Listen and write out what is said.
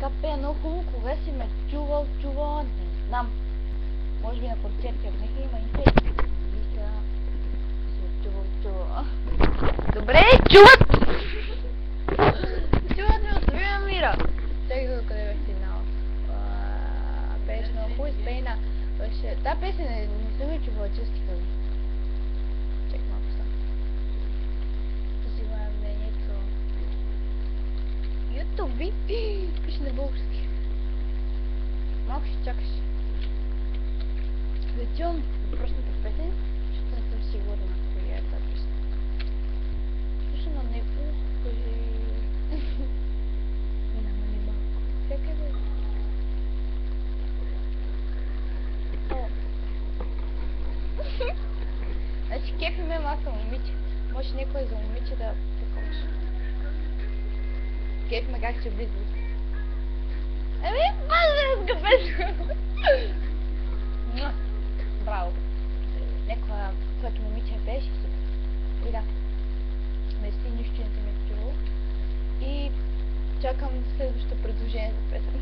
така пее много хубаво, кога си ме чувал, не знам. Може би на концерти, ако нека има интерес. Вика, си чувал. Добре, чуват! Чуват ми, остави ме мира! Чакай къде бях стигнала. Беше много хубаво, Спейна. Та песен не съм ви чувала, чести къде. Чакай малко са. Да си имаме мнението. Ютуби? Пише на български. Малко ще чакаш. Да чувам въпросната песен, защото не съм сигурна коя е тази песен. Слушам на него, кажи... Няма ли малко? Чакай бе. Значи кефи ме маска момиче. Може някой за момиче да покажеш. Кефи ме как ще близо. Еми, база разгъбеш! Браво! Някоя, което момиче беше супер. И да. Наистина нищо не съм я чувал. И чакам следващото предложение за песен.